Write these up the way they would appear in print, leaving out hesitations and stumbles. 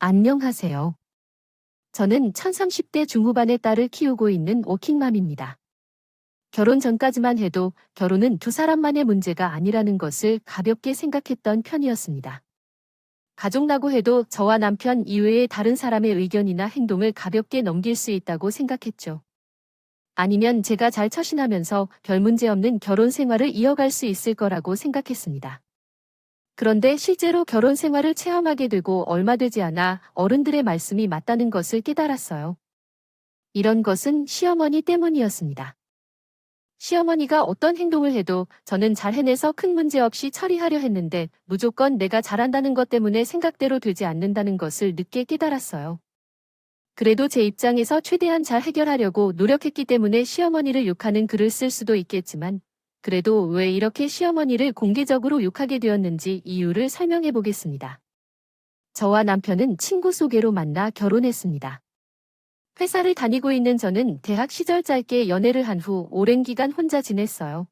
안녕하세요. 저는 1030대 중후반의 딸을 키우고 있는 워킹맘입니다. 결혼 전까지만 해도 결혼은 두 사람만의 문제가 아니라는 것을 가볍게 생각했던 편이었습니다. 가족나고 해도 저와 남편 이외의 다른 사람의 의견이나 행동을 가볍게 넘길 수 있다고 생각했죠. 아니면 제가 잘 처신하면서 별 문제 없는 결혼 생활을 이어갈 수 있을 거라고 생각했습니다. 그런데 실제로 결혼 생활을 체험하게 되고 얼마 되지 않아 어른들의 말씀이 맞다는 것을 깨달았어요. 이런 것은 시어머니 때문이었습니다. 시어머니가 어떤 행동을 해도 저는 잘 해내서 큰 문제 없이 처리하려 했는데 무조건 내가 잘한다는 것 때문에 생각대로 되지 않는다는 것을 늦게 깨달았어요. 그래도 제 입장에서 최대한 잘 해결하려고 노력했기 때문에 시어머니를 욕하는 글을 쓸 수도 있겠지만 그래도 왜 이렇게 시어머니를 공개적으로 욕하게 되었는지 이유를 설명해 보겠습니다. 저와 남편은 친구 소개로 만나 결혼했습니다. 회사를 다니고 있는 저는 대학 시절 짧게 연애를 한 후 오랜 기간 혼자 지냈어요.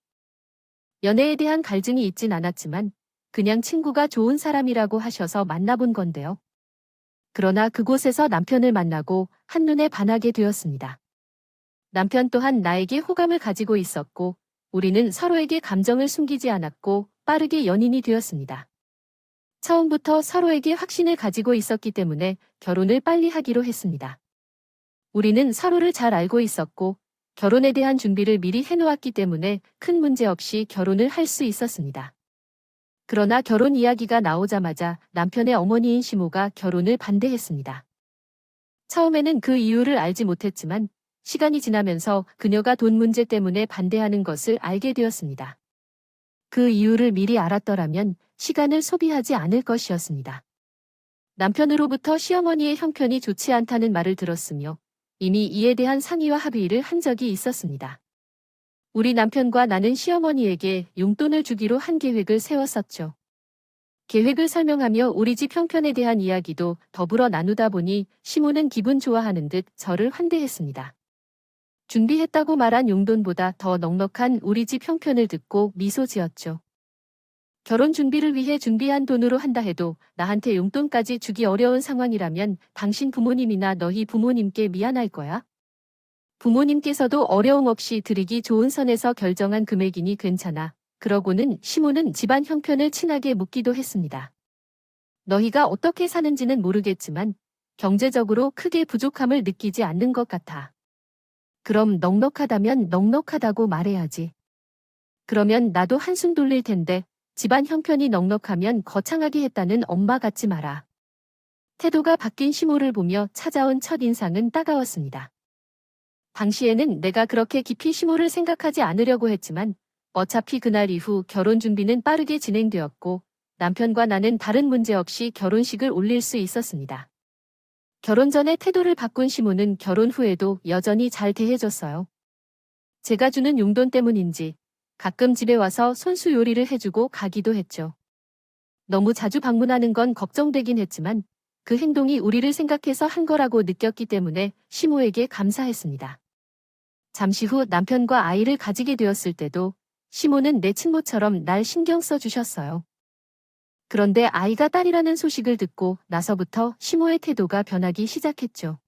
연애에 대한 갈증이 있진 않았지만 그냥 친구가 좋은 사람이라고 하셔서 만나본 건데요. 그러나 그곳에서 남편을 만나고 한눈에 반하게 되었습니다. 남편 또한 나에게 호감을 가지고 있었고 우리는 서로에게 감정을 숨기지 않았고 빠르게 연인이 되었습니다. 처음부터 서로에게 확신을 가지고 있었기 때문에 결혼을 빨리 하기로 했습니다. 우리는 서로를 잘 알고 있었고 결혼에 대한 준비를 미리 해놓았기 때문에 큰 문제 없이 결혼을 할 수 있었습니다. 그러나 결혼 이야기가 나오자마자 남편의 어머니인 시모가 결혼을 반대했습니다. 처음에는 그 이유를 알지 못했지만 시간이 지나면서 그녀가 돈 문제 때문에 반대하는 것을 알게 되었습니다. 그 이유를 미리 알았더라면 시간을 소비하지 않을 것이었습니다. 남편으로부터 시어머니의 형편이 좋지 않다는 말을 들었으며 이미 이에 대한 상의와 합의를 한 적이 있었습니다. 우리 남편과 나는 시어머니에게 용돈을 주기로 한 계획을 세웠었죠. 계획을 설명하며 우리 집 형편에 대한 이야기도 더불어 나누다 보니 시모는 기분 좋아하는 듯 저를 환대했습니다. 준비했다고 말한 용돈보다 더 넉넉한 우리 집 형편을 듣고 미소 지었죠. 결혼 준비를 위해 준비한 돈으로 한다 해도 나한테 용돈까지 주기 어려운 상황이라면 당신 부모님이나 너희 부모님께 미안할 거야? 부모님께서도 어려움 없이 드리기 좋은 선에서 결정한 금액이니 괜찮아. 그러고는 시모는 집안 형편을 친하게 묻기도 했습니다. 너희가 어떻게 사는지는 모르겠지만 경제적으로 크게 부족함을 느끼지 않는 것 같아. 그럼 넉넉하다면 넉넉하다고 말해야지. 그러면 나도 한숨 돌릴 텐데 집안 형편이 넉넉하면 거창하게 했다는 엄마 같지 마라. 태도가 바뀐 시모를 보며 찾아온 첫인상은 따가웠습니다. 당시에는 내가 그렇게 깊이 시모를 생각하지 않으려고 했지만 어차피 그날 이후 결혼 준비는 빠르게 진행되었고 남편과 나는 다른 문제 없이 결혼식을 올릴 수 있었습니다. 결혼 전에 태도를 바꾼 시모는 결혼 후에도 여전히 잘 대해줬어요. 제가 주는 용돈 때문인지 가끔 집에 와서 손수 요리를 해주고 가기도 했죠. 너무 자주 방문하는 건 걱정되긴 했지만 그 행동이 우리를 생각해서 한 거라고 느꼈기 때문에 시모에게 감사했습니다. 잠시 후 남편과 아이를 가지게 되었을 때도 시모는 내 친모처럼 날 신경 써주셨어요. 그런데 아이가 딸이라는 소식을 듣고 나서부터 시모의 태도가 변하기 시작했죠.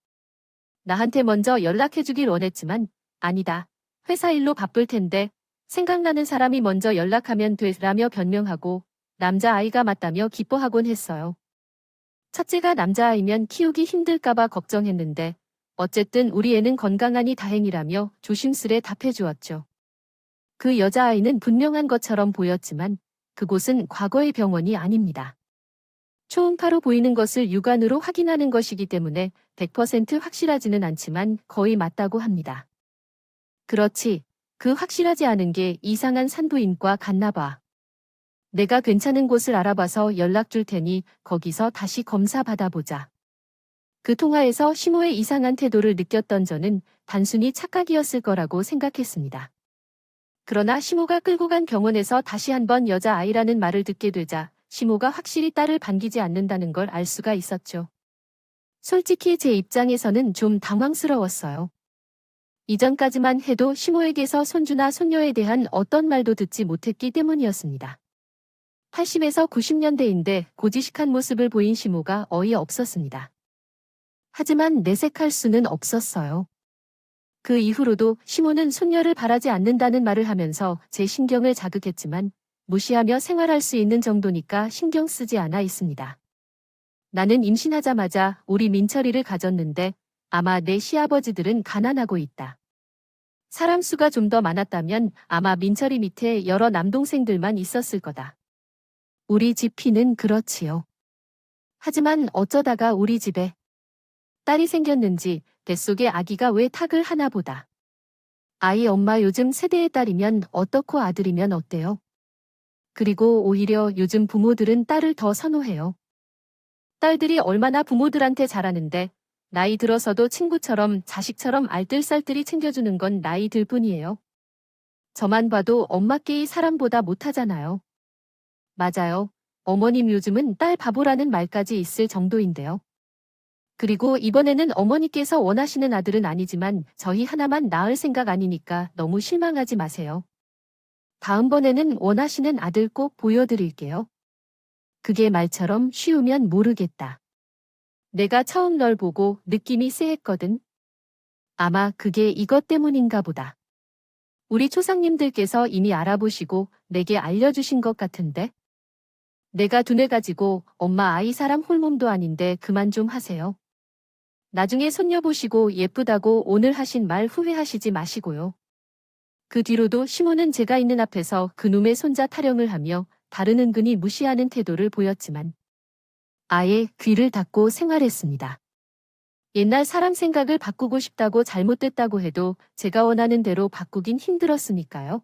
나한테 먼저 연락해주길 원했지만 아니다. 회사 일로 바쁠 텐데 생각나는 사람이 먼저 연락하면 되라며 변명하고 남자아이가 맞다며 기뻐하곤 했어요. 첫째가 남자아이면 키우기 힘들까봐 걱정했는데 어쨌든 우리 애는 건강하니 다행이라며 조심스레 답해주었죠. 그 여자아이는 분명한 것처럼 보였지만 그곳은 과거의 병원이 아닙니다. 초음파로 보이는 것을 육안으로 확인하는 것이기 때문에 100% 확실하지는 않지만 거의 맞다고 합니다. 그렇지. 그 확실하지 않은 게 이상한 산부인과 같나 봐. 내가 괜찮은 곳을 알아봐서 연락 줄 테니 거기서 다시 검사 받아보자. 그 통화에서 시모의 이상한 태도를 느꼈던 저는 단순히 착각이었을 거라고 생각했습니다. 그러나 시모가 끌고 간 병원에서 다시 한번 여자아이라는 말을 듣게 되자 시모가 확실히 딸을 반기지 않는다는 걸 알 수가 있었죠. 솔직히 제 입장에서는 좀 당황스러웠어요. 이전까지만 해도 시모에게서 손주나 손녀에 대한 어떤 말도 듣지 못했기 때문이었습니다. 80에서 90년대인데 고지식한 모습을 보인 시모가 어이없었습니다. 하지만 내색할 수는 없었어요. 그 이후로도 시모는 손녀를 바라지 않는다는 말을 하면서 제 신경을 자극했지만 무시하며 생활할 수 있는 정도니까 신경 쓰지 않아 있습니다. 나는 임신하자마자 우리 민철이를 가졌는데 아마 내 시아버지들은 가난하고 있다. 사람 수가 좀 더 많았다면 아마 민철이 밑에 여러 남동생들만 있었을 거다. 우리 집 피는 그렇지요. 하지만 어쩌다가 우리 집에 딸이 생겼는지 뱃속에 아기가 왜 탁을 하나 보다. 아이 엄마 요즘 세대의 딸이면 어떻고 아들이면 어때요? 그리고 오히려 요즘 부모들은 딸을 더 선호해요. 딸들이 얼마나 부모들한테 잘하는데 나이 들어서도 친구처럼 자식처럼 알뜰살뜰히 챙겨주는 건 나이 들 뿐이에요. 저만 봐도 엄마께이 사람보다 못하잖아요. 맞아요. 어머님 요즘은 딸 바보라는 말까지 있을 정도인데요. 그리고 이번에는 어머니께서 원하시는 아들은 아니지만 저희 하나만 낳을 생각 아니니까 너무 실망하지 마세요. 다음번에는 원하시는 아들 꼭 보여드릴게요. 그게 말처럼 쉬우면 모르겠다. 내가 처음 널 보고 느낌이 쎄했거든. 아마 그게 이것 때문인가 보다. 우리 초상님들께서 이미 알아보시고 내게 알려주신 것 같은데. 내가 두뇌 가지고 엄마 아이 사람 홀몸도 아닌데 그만 좀 하세요. 나중에 손녀 보시고 예쁘다고 오늘 하신 말 후회하시지 마시고요. 그 뒤로도 시모는 제가 있는 앞에서 그놈의 손자 타령을 하며 다른 은근히 무시하는 태도를 보였지만 아예 귀를 닫고 생활했습니다. 옛날 사람 생각을 바꾸고 싶다고 잘못됐다고 해도 제가 원하는 대로 바꾸긴 힘들었으니까요.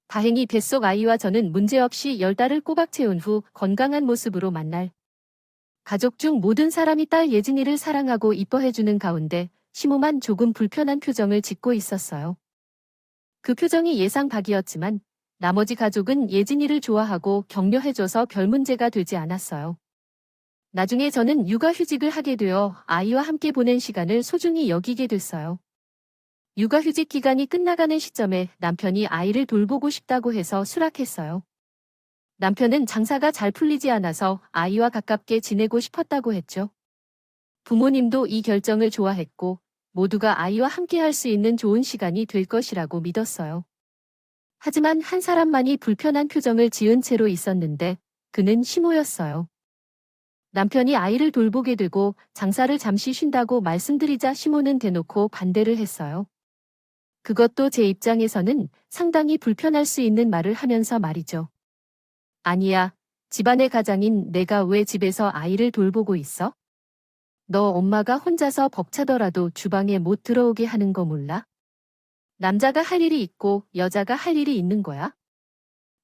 다행히 뱃속 아이와 저는 문제없이 10달을 꼬박 채운 후 건강한 모습으로 만날 가족 중 모든 사람이 딸 예진이를 사랑하고 이뻐해주는 가운데 시모만 조금 불편한 표정을 짓고 있었어요. 그 표정이 예상 밖이었지만 나머지 가족은 예진이를 좋아하고 격려해줘서 별 문제가 되지 않았어요. 나중에 저는 육아휴직을 하게 되어 아이와 함께 보낸 시간을 소중히 여기게 됐어요. 육아휴직 기간이 끝나가는 시점에 남편이 아이를 돌보고 싶다고 해서 수락했어요. 남편은 장사가 잘 풀리지 않아서 아이와 가깝게 지내고 싶었다고 했죠. 부모님도 이 결정을 좋아했고 모두가 아이와 함께 할 수 있는 좋은 시간이 될 것이라고 믿었어요. 하지만 한 사람만이 불편한 표정을 지은 채로 있었는데 그는 시모였어요. 남편이 아이를 돌보게 되고 장사를 잠시 쉰다고 말씀드리자 시모는 대놓고 반대를 했어요. 그것도 제 입장에서는 상당히 불편할 수 있는 말을 하면서 말이죠. 아니야, 집안의 가장인 내가 왜 집에서 아이를 돌보고 있어? 너 엄마가 혼자서 벅차더라도 주방에 못 들어오게 하는 거 몰라? 남자가 할 일이 있고 여자가 할 일이 있는 거야?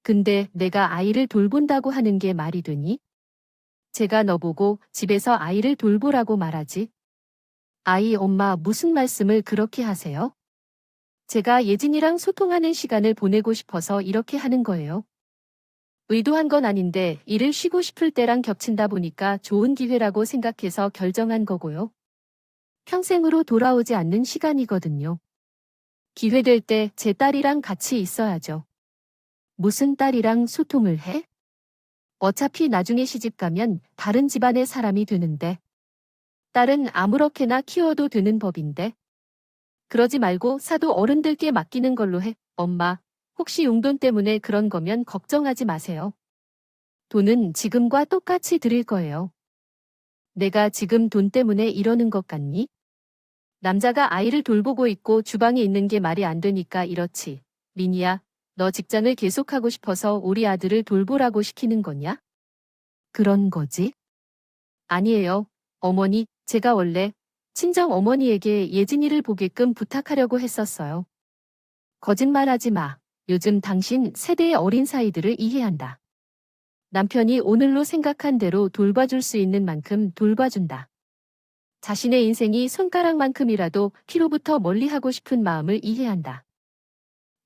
근데 내가 아이를 돌본다고 하는 게 말이 되니? 제가 너보고 집에서 아이를 돌보라고 말하지. 아이 엄마 무슨 말씀을 그렇게 하세요? 제가 예진이랑 소통하는 시간을 보내고 싶어서 이렇게 하는 거예요. 의도한 건 아닌데 일을 쉬고 싶을 때랑 겹친다 보니까 좋은 기회라고 생각해서 결정한 거고요. 평생으로 돌아오지 않는 시간이거든요. 기회 될 때 제 딸이랑 같이 있어야죠. 무슨 딸이랑 소통을 해? 어차피 나중에 시집 가면 다른 집안의 사람이 되는데. 딸은 아무렇게나 키워도 되는 법인데. 그러지 말고 사도 어른들께 맡기는 걸로 해. 엄마, 혹시 용돈 때문에 그런 거면 걱정하지 마세요. 돈은 지금과 똑같이 드릴 거예요. 내가 지금 돈 때문에 이러는 것 같니? 남자가 아이를 돌보고 있고 주방에 있는 게 말이 안 되니까 이렇지. 민희야, 너 직장을 계속하고 싶어서 우리 아들을 돌보라고 시키는 거냐? 그런 거지? 아니에요. 어머니, 제가 원래 친정 어머니에게 예진이를 보게끔 부탁하려고 했었어요. 거짓말하지 마. 요즘 당신 세대의 어린 사이들을 이해한다. 남편이 오늘로 생각한 대로 돌봐줄 수 있는 만큼 돌봐준다. 자신의 인생이 손가락만큼이라도 피로부터 멀리하고 싶은 마음을 이해한다.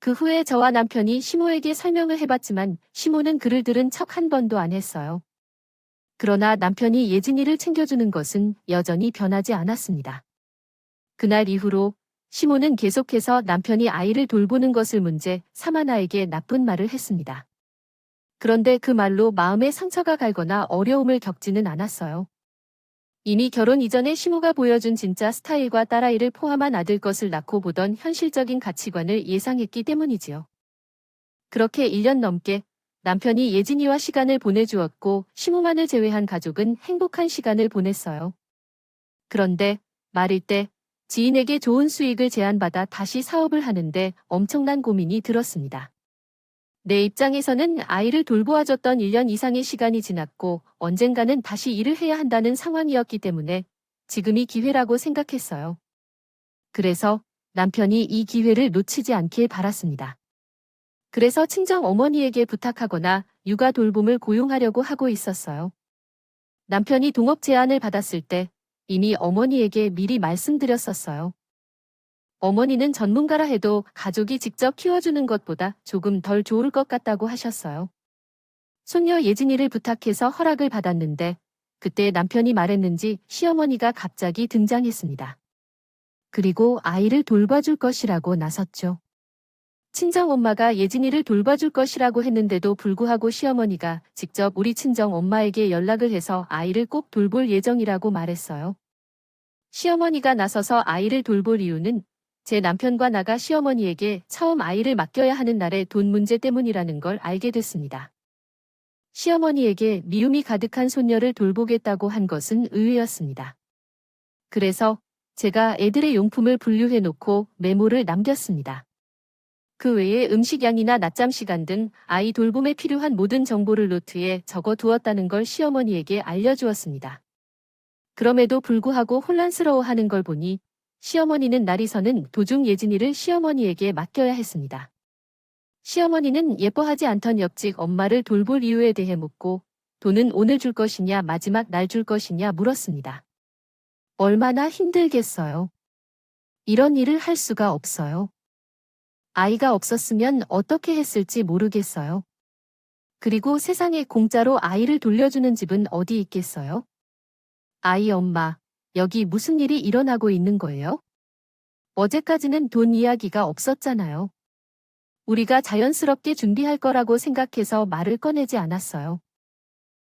그 후에 저와 남편이 시모에게 설명을 해봤지만 시모는 그를 들은 척 한 번도 안 했어요. 그러나 남편이 예진이를 챙겨주는 것은 여전히 변하지 않았습니다. 그날 이후로 시모는 계속해서 남편이 아이를 돌보는 것을 문제 삼아 나에게 나쁜 말을 했습니다. 그런데 그 말로 마음에 상처가 갈거나 어려움을 겪지는 않았어요. 이미 결혼 이전에 시모가 보여준 진짜 스타일과 딸아이를 포함한 아들 것을 낳고 보던 현실적인 가치관을 예상했기 때문이지요. 그렇게 1년 넘게 남편이 예진이와 시간을 보내주었고 시모만을 제외한 가족은 행복한 시간을 보냈어요. 그런데 말일 때 지인에게 좋은 수익을 제안받아 다시 사업을 하는데 엄청난 고민이 들었습니다. 내 입장에서는 아이를 돌보아줬던 1년 이상의 시간이 지났고 언젠가는 다시 일을 해야 한다는 상황이었기 때문에 지금이 기회라고 생각했어요. 그래서 남편이 이 기회를 놓치지 않길 바랐습니다. 그래서 친정 어머니에게 부탁하거나 육아 돌봄을 고용하려고 하고 있었어요. 남편이 동업 제안을 받았을 때 이미 어머니에게 미리 말씀드렸었어요. 어머니는 전문가라 해도 가족이 직접 키워주는 것보다 조금 덜 좋을 것 같다고 하셨어요. 손녀 예진이를 부탁해서 허락을 받았는데 그때 남편이 말했는지 시어머니가 갑자기 등장했습니다. 그리고 아이를 돌봐줄 것이라고 나섰죠. 친정엄마가 예진이를 돌봐줄 것이라고 했는데도 불구하고 시어머니가 직접 우리 친정엄마에게 연락을 해서 아이를 꼭 돌볼 예정이라고 말했어요. 시어머니가 나서서 아이를 돌볼 이유는 제 남편과 나가 시어머니에게 처음 아이를 맡겨야 하는 날의 돈 문제 때문이라는 걸 알게 됐습니다. 시어머니에게 미움이 가득한 손녀를 돌보겠다고 한 것은 의외였습니다. 그래서 제가 애들의 용품을 분류해 놓고 메모를 남겼습니다. 그 외에 음식량이나 낮잠 시간 등 아이 돌봄에 필요한 모든 정보를 노트에 적어 두었다는 걸 시어머니에게 알려주었습니다. 그럼에도 불구하고 혼란스러워하는 걸 보니 시어머니는 날이서는 도중 예진이를 시어머니에게 맡겨야 했습니다. 시어머니는 예뻐하지 않던 옆집 엄마를 돌볼 이유에 대해 묻고 돈은 오늘 줄 것이냐 마지막 날 줄 것이냐 물었습니다. 얼마나 힘들겠어요. 이런 일을 할 수가 없어요. 아이가 없었으면 어떻게 했을지 모르겠어요. 그리고 세상에 공짜로 아이를 돌려주는 집은 어디 있겠어요? 아이 엄마, 여기 무슨 일이 일어나고 있는 거예요? 어제까지는 돈 이야기가 없었잖아요. 우리가 자연스럽게 준비할 거라고 생각해서 말을 꺼내지 않았어요.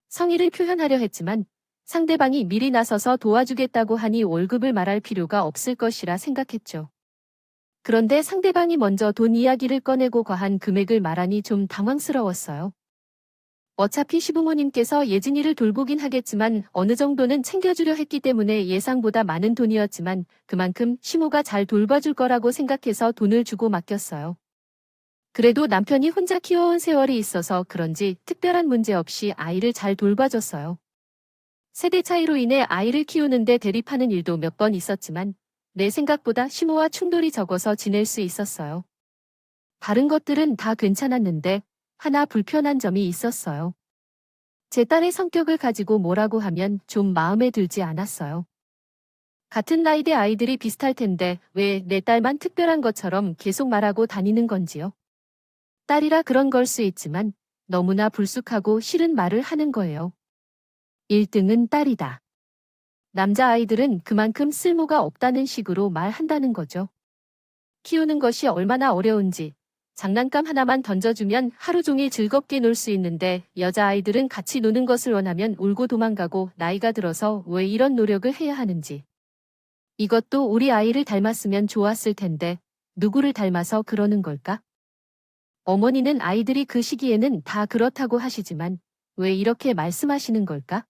성의를 표현하려 했지만 상대방이 미리 나서서 도와주겠다고 하니 월급을 말할 필요가 없을 것이라 생각했죠. 그런데 상대방이 먼저 돈 이야기를 꺼내고 과한 금액을 말하니 좀 당황스러웠어요. 어차피 시부모님께서 예진이를 돌보긴 하겠지만 어느 정도는 챙겨주려 했기 때문에 예상보다 많은 돈이었지만 그만큼 시모가 잘 돌봐줄 거라고 생각해서 돈을 주고 맡겼어요. 그래도 남편이 혼자 키워온 세월이 있어서 그런지 특별한 문제 없이 아이를 잘 돌봐줬어요. 세대 차이로 인해 아이를 키우는데 대립하는 일도 몇 번 있었지만 내 생각보다 시모와 충돌이 적어서 지낼 수 있었어요. 다른 것들은 다 괜찮았는데 하나 불편한 점이 있었어요. 제 딸의 성격을 가지고 뭐라고 하면 좀 마음에 들지 않았어요. 같은 나이대 아이들이 비슷할 텐데 왜 내 딸만 특별한 것처럼 계속 말하고 다니는 건지요. 딸이라 그런 걸 수 있지만 너무나 불쑥하고 싫은 말을 하는 거예요. 1등은 딸이다. 남자아이들은 그만큼 쓸모가 없다는 식으로 말한다는 거죠. 키우는 것이 얼마나 어려운지 장난감 하나만 던져주면 하루 종일 즐겁게 놀 수 있는데 여자아이들은 같이 노는 것을 원하면 울고 도망가고 나이가 들어서 왜 이런 노력을 해야 하는지. 이것도 우리 아이를 닮았으면 좋았을 텐데 누구를 닮아서 그러는 걸까? 어머니는 아이들이 그 시기에는 다 그렇다고 하시지만 왜 이렇게 말씀하시는 걸까?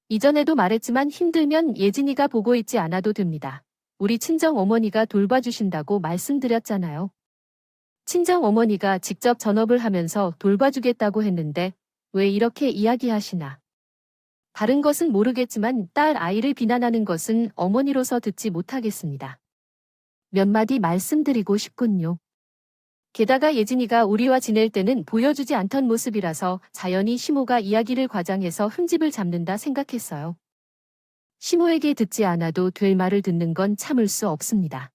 이전에도 말했지만 힘들면 예진이가 보고 있지 않아도 됩니다. 우리 친정 어머니가 돌봐주신다고 말씀드렸잖아요. 친정 어머니가 직접 전업을 하면서 돌봐주겠다고 했는데 왜 이렇게 이야기하시나. 다른 것은 모르겠지만 딸 아이를 비난하는 것은 어머니로서 듣지 못하겠습니다. 몇 마디 말씀드리고 싶군요. 게다가 예진이가 우리와 지낼 때는 보여주지 않던 모습이라서 자연히 시모가 이야기를 과장해서 흠집을 잡는다 생각했어요. 시모에게 듣지 않아도 될 말을 듣는 건 참을 수 없습니다.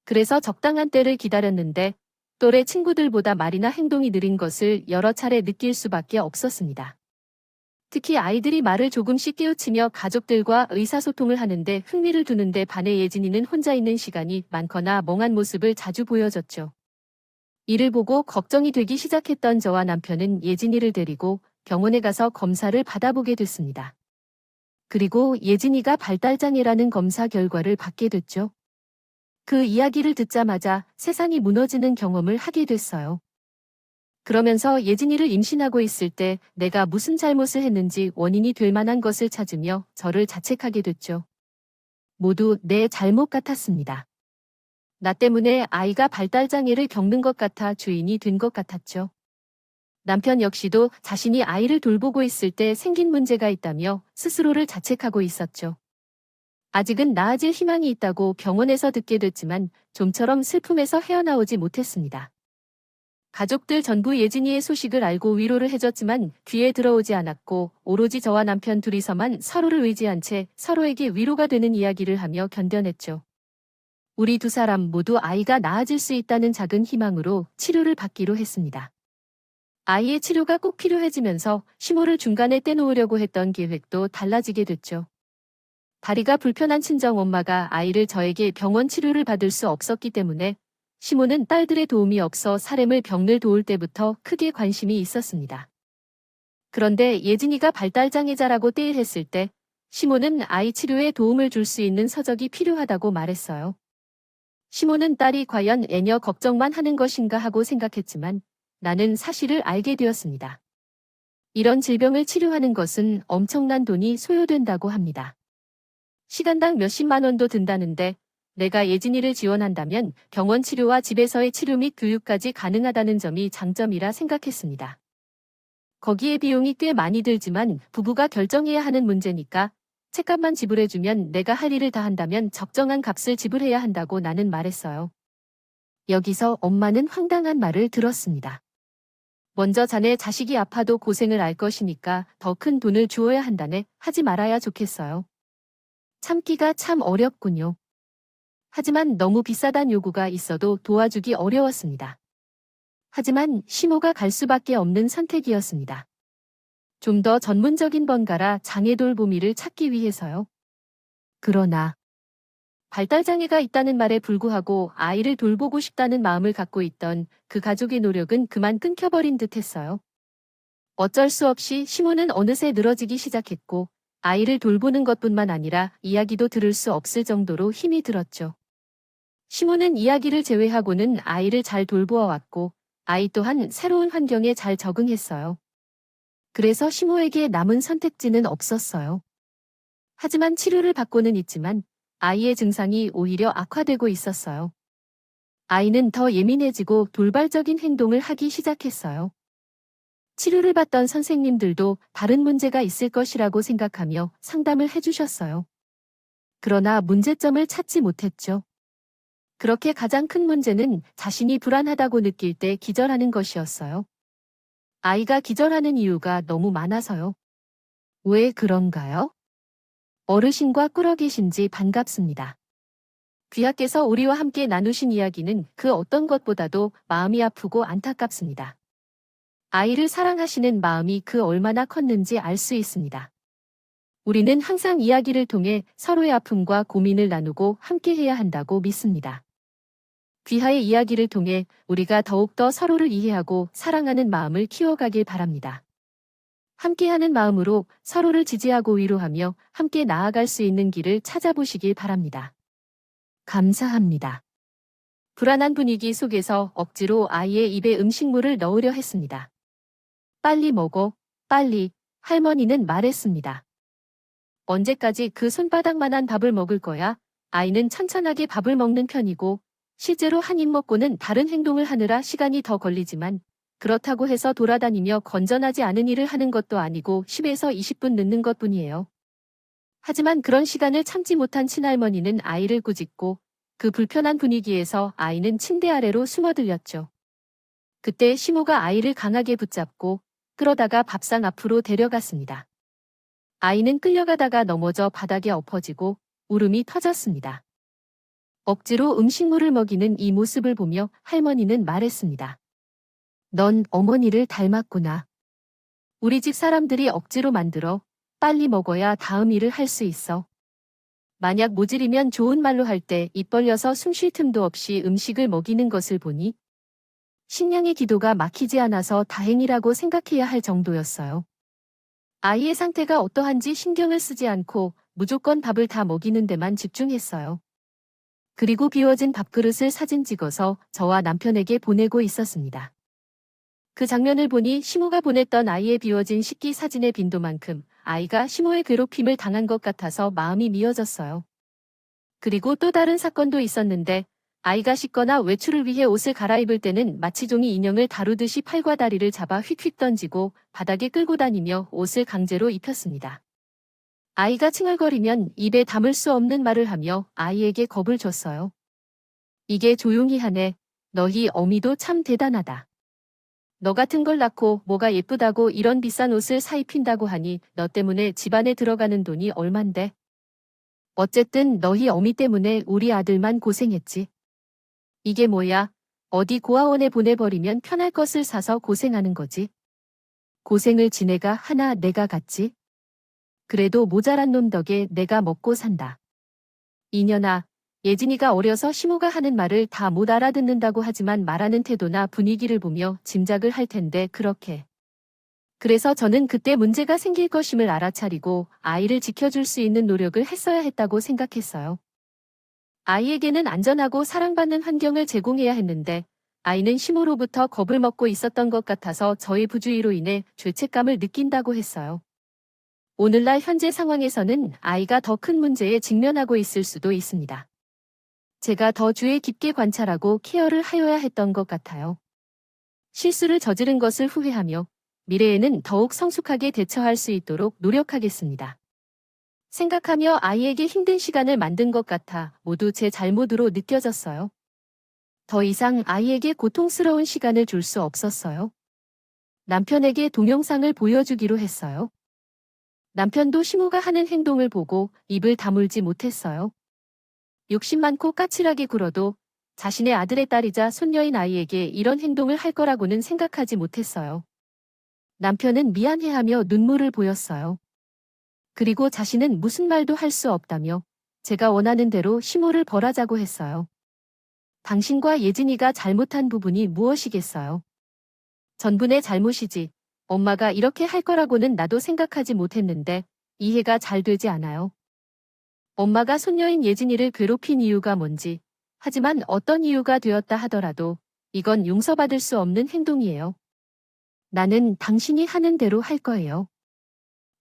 그래서 적당한 때를 기다렸는데 또래 친구들보다 말이나 행동이 느린 것을 여러 차례 느낄 수밖에 없었습니다. 특히 아이들이 말을 조금씩 깨우치며 가족들과 의사소통을 하는데 흥미를 두는데 반해 예진이는 혼자 있는 시간이 많거나 멍한 모습을 자주 보여줬죠. 이를 보고 걱정이 되기 시작했던 저와 남편은 예진이를 데리고 병원에 가서 검사를 받아보게 됐습니다. 그리고 예진이가 발달장애라는 검사 결과를 받게 됐죠. 그 이야기를 듣자마자 세상이 무너지는 경험을 하게 됐어요. 그러면서 예진이를 임신하고 있을 때 내가 무슨 잘못을 했는지 원인이 될 만한 것을 찾으며 저를 자책하게 됐죠. 모두 내 잘못 같았습니다. 나 때문에 아이가 발달장애를 겪는 것 같아 주인이 된 것 같았죠. 남편 역시도 자신이 아이를 돌보고 있을 때 생긴 문제가 있다며 스스로를 자책하고 있었죠. 아직은 나아질 희망이 있다고 병원에서 듣게 됐지만 좀처럼 슬픔에서 헤어나오지 못했습니다. 가족들 전부 예진이의 소식을 알고 위로를 해줬지만 귀에 들어오지 않았고 오로지 저와 남편 둘이서만 서로를 의지한 채 서로에게 위로가 되는 이야기를 하며 견뎌냈죠. 우리 두 사람 모두 아이가 나아질 수 있다는 작은 희망으로 치료를 받기로 했습니다. 아이의 치료가 꼭 필요해지면서 시모를 중간에 떼놓으려고 했던 계획도 달라지게 됐죠. 다리가 불편한 친정엄마가 아이를 저에게 병원 치료를 받을 수 없었기 때문에 시모는 딸들의 도움이 없어 사рем을 병을 도울 때부터 크게 관심이 있었습니다. 그런데 예진이가 발달장애자라고 떼일했을 때 시모는 아이 치료에 도움을 줄 수 있는 서적이 필요하다고 말했어요. 시모는 딸이 과연 애녀 걱정만 하는 것인가 하고 생각했지만 나는 사실을 알게 되었습니다. 이런 질병을 치료하는 것은 엄청난 돈이 소요된다고 합니다. 시간당 몇십만 원도 든다는데 내가 예진이를 지원한다면 병원 치료와 집에서의 치료 및 교육까지 가능하다는 점이 장점이라 생각했습니다. 거기에 비용이 꽤 많이 들지만 부부가 결정해야 하는 문제니까 책값만 지불해주면 내가 할 일을 다 한다면 적정한 값을 지불해야 한다고 나는 말했어요. 여기서 엄마는 황당한 말을 들었습니다. 먼저 자네 자식이 아파도 고생을 알 것이니까 더 큰 돈을 주어야 한다네. 하지 말아야 좋겠어요. 참기가 참 어렵군요. 하지만 너무 비싸단 요구가 있어도 도와주기 어려웠습니다. 하지만 시모가 갈 수밖에 없는 선택이었습니다. 좀 더 전문적인 번갈아 장애 돌보미를 찾기 위해서요. 그러나 발달장애가 있다는 말에 불구하고 아이를 돌보고 싶다는 마음을 갖고 있던 그 가족의 노력은 그만 끊겨버린 듯했어요. 어쩔 수 없이 시모는 어느새 늘어지기 시작했고 아이를 돌보는 것뿐만 아니라 이야기도 들을 수 없을 정도로 힘이 들었죠. 시모는 이야기를 제외하고는 아이를 잘 돌보아 왔고 아이 또한 새로운 환경에 잘 적응했어요. 그래서 시모에게 남은 선택지는 없었어요. 하지만 치료를 받고는 있지만 아이의 증상이 오히려 악화되고 있었어요. 아이는 더 예민해지고 돌발적인 행동을 하기 시작했어요. 치료를 받던 선생님들도 다른 문제가 있을 것이라고 생각하며 상담을 해주셨어요. 그러나 문제점을 찾지 못했죠. 그렇게 가장 큰 문제는 자신이 불안하다고 느낄 때 기절하는 것이었어요. 아이가 기절하는 이유가 너무 많아서요. 왜 그런가요? 어르신과 꿇어 계신지 반갑습니다. 귀하께서 우리와 함께 나누신 이야기는 그 어떤 것보다도 마음이 아프고 안타깝습니다. 아이를 사랑하시는 마음이 그 얼마나 컸는지 알 수 있습니다. 우리는 항상 이야기를 통해 서로의 아픔과 고민을 나누고 함께해야 한다고 믿습니다. 귀하의 이야기를 통해 우리가 더욱더 서로를 이해하고 사랑하는 마음을 키워가길 바랍니다. 함께하는 마음으로 서로를 지지하고 위로하며 함께 나아갈 수 있는 길을 찾아보시길 바랍니다. 감사합니다. 불안한 분위기 속에서 억지로 아이의 입에 음식물을 넣으려 했습니다. 빨리 먹어, 빨리, 할머니는 말했습니다. 언제까지 그 손바닥만한 밥을 먹을 거야? 아이는 천천하게 밥을 먹는 편이고 실제로 한 입 먹고는 다른 행동을 하느라 시간이 더 걸리지만 그렇다고 해서 돌아다니며 건전하지 않은 일을 하는 것도 아니고 10에서 20분 늦는 것뿐이에요. 하지만 그런 시간을 참지 못한 친할머니는 아이를 꾸짖고 그 불편한 분위기에서 아이는 침대 아래로 숨어들렸죠. 그때 시모가 아이를 강하게 붙잡고 끌어다가 밥상 앞으로 데려갔습니다. 아이는 끌려가다가 넘어져 바닥에 엎어지고 울음이 터졌습니다. 억지로 음식물을 먹이는 이 모습을 보며 할머니는 말했습니다. 넌 어머니를 닮았구나. 우리 집 사람들이 억지로 만들어 빨리 먹어야 다음 일을 할 수 있어. 만약 모질이면 좋은 말로 할 때 입 벌려서 숨 쉴 틈도 없이 음식을 먹이는 것을 보니 식량의 기도가 막히지 않아서 다행이라고 생각해야 할 정도였어요. 아이의 상태가 어떠한지 신경을 쓰지 않고 무조건 밥을 다 먹이는 데만 집중했어요. 그리고 비워진 밥그릇을 사진 찍어서 저와 남편에게 보내고 있었습니다. 그 장면을 보니 시모가 보냈던 아이의 비워진 식기 사진의 빈도만큼 아이가 시모의 괴롭힘을 당한 것 같아서 마음이 미어졌어요. 그리고 또 다른 사건도 있었는데 아이가 씻거나 외출을 위해 옷을 갈아입을 때는 마치 종이 인형을 다루듯이 팔과 다리를 잡아 휙휙 던지고 바닥에 끌고 다니며 옷을 강제로 입혔습니다. 아이가 칭얼거리면 입에 담을 수 없는 말을 하며 아이에게 겁을 줬어요. 이게 조용히 하네. 너희 어미도 참 대단하다. 너 같은 걸 낳고 뭐가 예쁘다고 이런 비싼 옷을 사입힌다고 하니 너 때문에 집안에 들어가는 돈이 얼만데. 어쨌든 너희 어미 때문에 우리 아들만 고생했지. 이게 뭐야? 어디 고아원에 보내버리면 편할 것을 사서 고생하는 거지. 고생을 지네가 하나 내가 갔지. 그래도 모자란 놈 덕에 내가 먹고 산다. 이년아, 예진이가 어려서 시모가 하는 말을 다 못 알아듣는다고 하지만 말하는 태도나 분위기를 보며 짐작을 할 텐데 그렇게. 그래서 저는 그때 문제가 생길 것임을 알아차리고 아이를 지켜줄 수 있는 노력을 했어야 했다고 생각했어요. 아이에게는 안전하고 사랑받는 환경을 제공해야 했는데 아이는 시모로부터 겁을 먹고 있었던 것 같아서 저의 부주의로 인해 죄책감을 느낀다고 했어요. 오늘날 현재 상황에서는 아이가 더 큰 문제에 직면하고 있을 수도 있습니다. 제가 더 주의 깊게 관찰하고 케어를 하여야 했던 것 같아요. 실수를 저지른 것을 후회하며 미래에는 더욱 성숙하게 대처할 수 있도록 노력하겠습니다. 생각하며 아이에게 힘든 시간을 만든 것 같아 모두 제 잘못으로 느껴졌어요. 더 이상 아이에게 고통스러운 시간을 줄 수 없었어요. 남편에게 동영상을 보여주기로 했어요. 남편도 시모가 하는 행동을 보고 입을 다물지 못했어요. 욕심 많고 까칠하게 굴어도 자신의 아들의 딸이자 손녀인 아이에게 이런 행동을 할 거라고는 생각하지 못했어요. 남편은 미안해하며 눈물을 보였어요. 그리고 자신은 무슨 말도 할 수 없다며 제가 원하는 대로 시모를 벌하자고 했어요. 당신과 예진이가 잘못한 부분이 무엇이겠어요? 전부 내 잘못이지. 엄마가 이렇게 할 거라고는 나도 생각하지 못했는데 이해가 잘 되지 않아요. 엄마가 손녀인 예진이를 괴롭힌 이유가 뭔지, 하지만 어떤 이유가 되었다 하더라도 이건 용서받을 수 없는 행동이에요. 나는 당신이 하는 대로 할 거예요.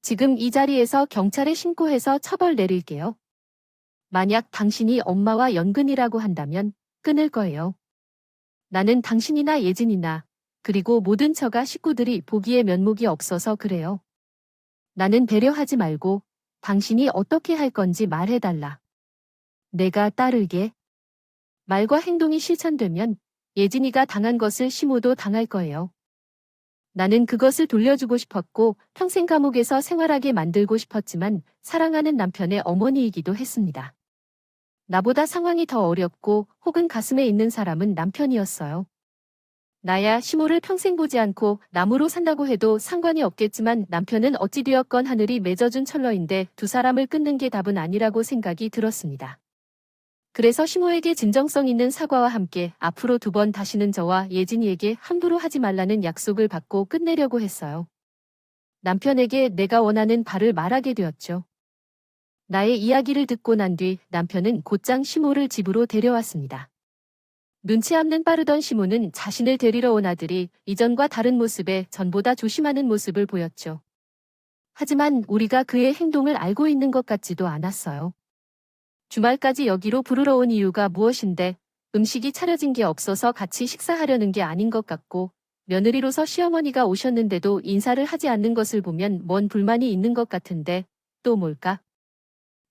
지금 이 자리에서 경찰에 신고해서 처벌 내릴게요. 만약 당신이 엄마와 연근이라고 한다면 끊을 거예요. 나는 당신이나 예진이나 그리고 모든 처가 식구들이 보기에 면목이 없어서 그래요. 나는 배려하지 말고 당신이 어떻게 할 건지 말해달라. 내가 따르게. 말과 행동이 실천되면 예진이가 당한 것을 시모도 당할 거예요. 나는 그것을 돌려주고 싶었고 평생 감옥에서 생활하게 만들고 싶었지만 사랑하는 남편의 어머니이기도 했습니다. 나보다 상황이 더 어렵고 혹은 가슴에 있는 사람은 남편이었어요. 나야 시모를 평생 보지 않고 남으로 산다고 해도 상관이 없겠지만 남편은 어찌되었건 하늘이 맺어준 철러인데 두 사람을 끊는 게 답은 아니라고 생각이 들었습니다. 그래서 시모에게 진정성 있는 사과와 함께 앞으로 2번 다시는 저와 예진이에게 함부로 하지 말라는 약속을 받고 끝내려고 했어요. 남편에게 내가 원하는 바를 말하게 되었죠. 나의 이야기를 듣고 난 뒤 남편은 곧장 시모를 집으로 데려왔습니다. 눈치 없는 빠르던 시모는 자신을 데리러 온 아들이 이전과 다른 모습에 전보다 조심하는 모습을 보였죠. 하지만 우리가 그의 행동을 알고 있는 것 같지도 않았어요. 주말까지 여기로 부르러 온 이유가 무엇인데 음식이 차려진 게 없어서 같이 식사하려는 게 아닌 것 같고 며느리로서 시어머니가 오셨는데도 인사를 하지 않는 것을 보면 뭔 불만이 있는 것 같은데 또 뭘까?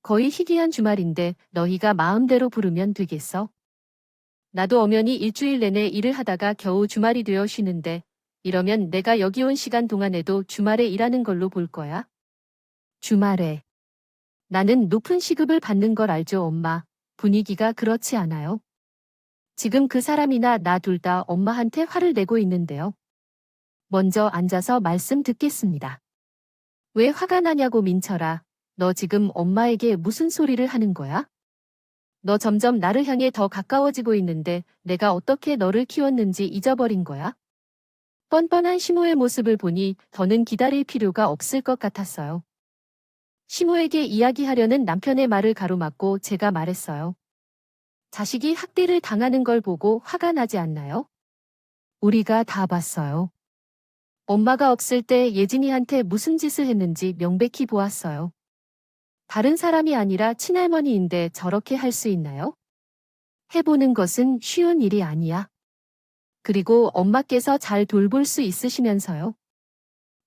거의 희귀한 주말인데 너희가 마음대로 부르면 되겠어? 나도 엄연히 일주일 내내 일을 하다가 겨우 주말이 되어 쉬는데 이러면 내가 여기 온 시간 동안에도 주말에 일하는 걸로 볼 거야? 주말에. 나는 높은 시급을 받는 걸 알죠, 엄마. 분위기가 그렇지 않아요? 지금 그 사람이나 나 둘 다 엄마한테 화를 내고 있는데요. 먼저 앉아서 말씀 듣겠습니다. 왜 화가 나냐고 민철아. 너 지금 엄마에게 무슨 소리를 하는 거야? 너 점점 나를 향해 더 가까워지고 있는데 내가 어떻게 너를 키웠는지 잊어버린 거야? 뻔뻔한 시모의 모습을 보니 더는 기다릴 필요가 없을 것 같았어요. 시모에게 이야기하려는 남편의 말을 가로막고 제가 말했어요. 자식이 학대를 당하는 걸 보고 화가 나지 않나요? 우리가 다 봤어요. 엄마가 없을 때 예진이한테 무슨 짓을 했는지 명백히 보았어요. 다른 사람이 아니라 친할머니인데 저렇게 할 수 있나요? 해보는 것은 쉬운 일이 아니야. 그리고 엄마께서 잘 돌볼 수 있으시면서요.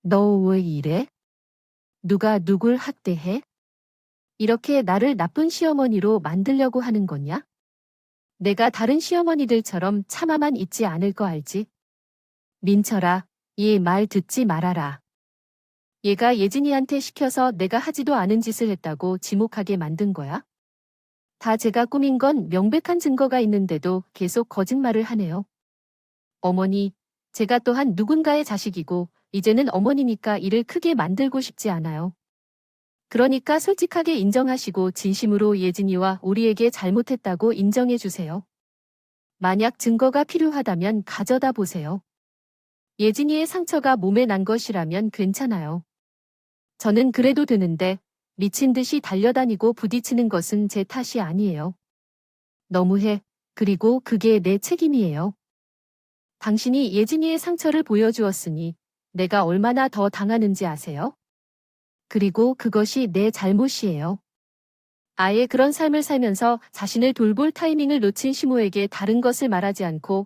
너 왜 이래? 누가 누굴 학대해? 이렇게 나를 나쁜 시어머니로 만들려고 하는 거냐? 내가 다른 시어머니들처럼 참아만 있지 않을 거 알지? 민철아, 얘 말 듣지 말아라. 얘가 예진이한테 시켜서 내가 하지도 않은 짓을 했다고 지목하게 만든 거야? 다 제가 꾸민 건 명백한 증거가 있는데도 계속 거짓말을 하네요. 어머니, 제가 또한 누군가의 자식이고 이제는 어머니니까 일을 크게 만들고 싶지 않아요. 그러니까 솔직하게 인정하시고 진심으로 예진이와 우리에게 잘못했다고 인정해 주세요. 만약 증거가 필요하다면 가져다 보세요. 예진이의 상처가 몸에 난 것이라면 괜찮아요. 저는 그래도 되는데 미친 듯이 달려다니고 부딪히는 것은 제 탓이 아니에요. 너무해. 그리고 그게 내 책임이에요. 당신이 예진이의 상처를 보여주었으니 내가 얼마나 더 당하는지 아세요? 그리고 그것이 내 잘못이에요. 아예 그런 삶을 살면서 자신을 돌볼 타이밍을 놓친 시모에게 다른 것을 말하지 않고